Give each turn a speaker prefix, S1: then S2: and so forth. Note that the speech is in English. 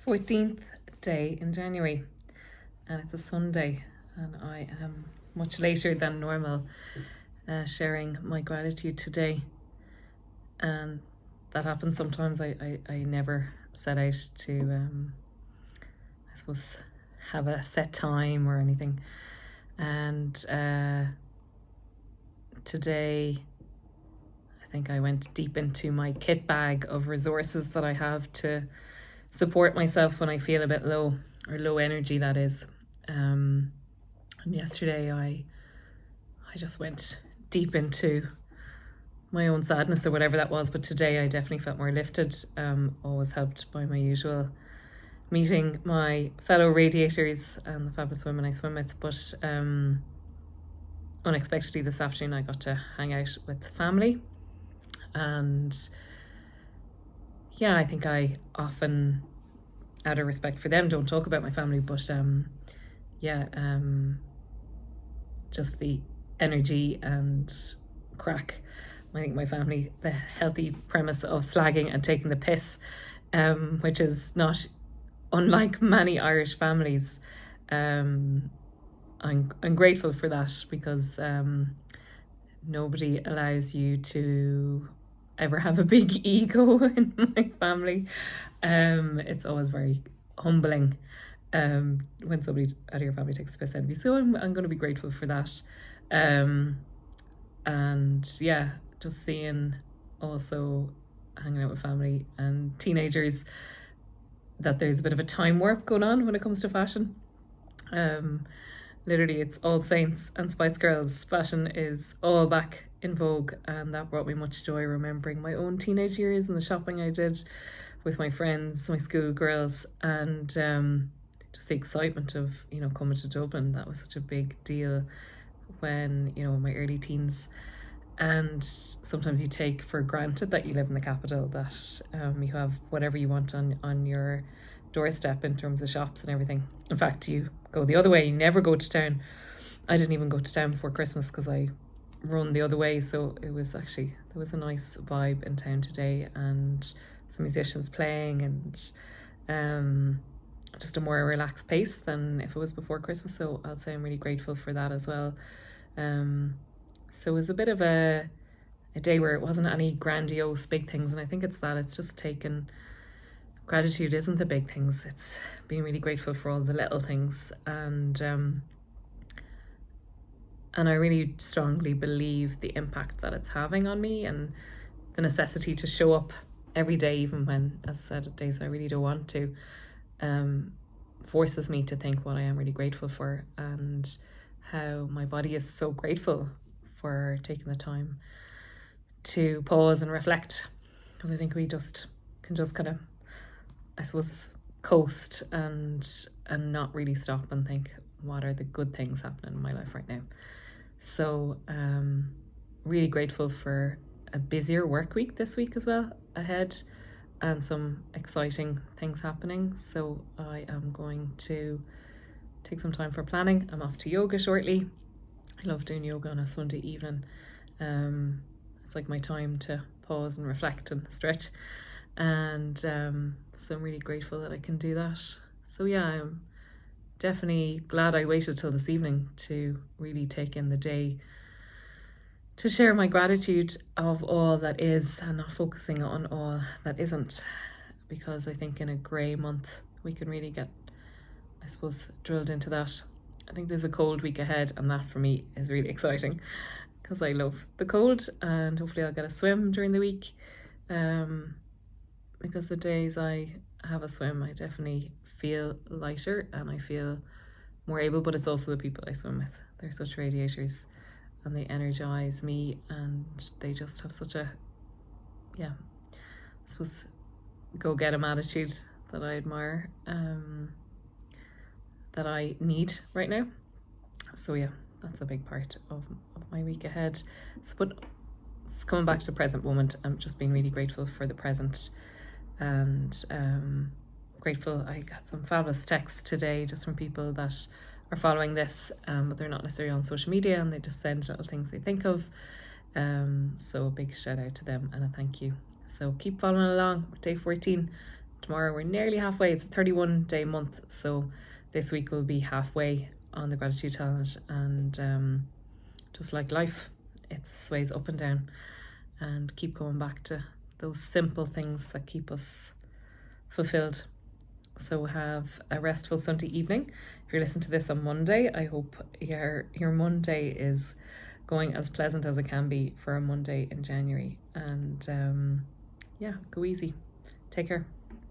S1: 14th day in January, and it's a Sunday, and I am much later than normal sharing my gratitude today. And that happens sometimes. I never set out to, I suppose, have a set time or anything. And today, I think I went deep into my kit bag of resources that I have to support myself when I feel a bit low, or low energy, that is. And yesterday I just went deep into my own sadness or whatever that was, but today I definitely felt more lifted, always helped by my usual meeting my fellow radiators and the fabulous women I swim with. But unexpectedly this afternoon I got to hang out with family, and yeah, I think I often, out of respect for them, don't talk about my family, but just the energy and crack. I think my family, the healthy premise of slagging and taking the piss, which is not unlike many Irish families. I'm grateful for that, because nobody allows you to ever have a big ego in my family. It's always very humbling when somebody out of your family takes the piss out of you. So I'm going to be grateful for that. And yeah, just seeing, also hanging out with family and teenagers, that there's a bit of a time warp going on when it comes to fashion. Literally, it's All Saints and Spice Girls fashion is all back in vogue, and that brought me much joy, remembering my own teenage years and the shopping I did with my friends, my school girls, and just the excitement of, coming to Dublin. That was such a big deal when, in my early teens. And sometimes you take for granted that you live in the capital, that you have whatever you want on your doorstep in terms of shops and everything. In fact, you go the other way, you never go to town. I didn't even go to town before Christmas because I run the other way, so it was actually, there was a nice vibe in town today, and some musicians playing, and just a more relaxed pace than if it was before Christmas. So I'll say I'm really grateful for that as well. So it was a bit of a day where it wasn't any grandiose big things, and I think it's just taken, gratitude isn't the big things, it's being really grateful for all the little things. And I really strongly believe the impact that it's having on me, and the necessity to show up every day, even when, as I said, days I really don't want to, forces me to think what I am really grateful for, and how my body is so grateful for taking the time to pause and reflect. Because I think we can just kind of, I suppose, coast and not really stop and think, what are the good things happening in my life right now? So really grateful for a busier work week this week as well ahead, and some exciting things happening. So I am going to take some time for planning. I'm off to yoga shortly. I love doing yoga on a Sunday evening. It's like my time to pause and reflect and stretch. And so I'm really grateful that I can do that. So yeah, I'm definitely glad I waited till this evening to really take in the day, to share my gratitude of all that is, and not focusing on all that isn't. Because I think in a grey month, we can really get, I suppose, drilled into that. I think there's a cold week ahead, and that for me is really exciting, because I love the cold, and hopefully I'll get a swim during the week. Because the days I have a swim, I definitely feel lighter and I feel more able, but it's also the people I swim with. They're such radiators, and they energize me, and they just have such a, I suppose, go-get-em attitude that I admire, that I need right now. So yeah, that's a big part of my week ahead. So, but it's coming back to the present moment. I'm just being really grateful for the present, and grateful. I got some fabulous texts today just from people that are following this, but they're not necessarily on social media, and they just send little things they think of. So a big shout out to them and a thank you. So keep following along with day 14 tomorrow. We're nearly halfway. It's a 31-day month, so this week will be halfway on the gratitude challenge. And just like life, it sways up and down, and keep going back to those simple things that keep us fulfilled. So have a restful Sunday evening. If you're listening to this on Monday, I hope your Monday is going as pleasant as it can be for a Monday in January. And yeah, go easy. Take care.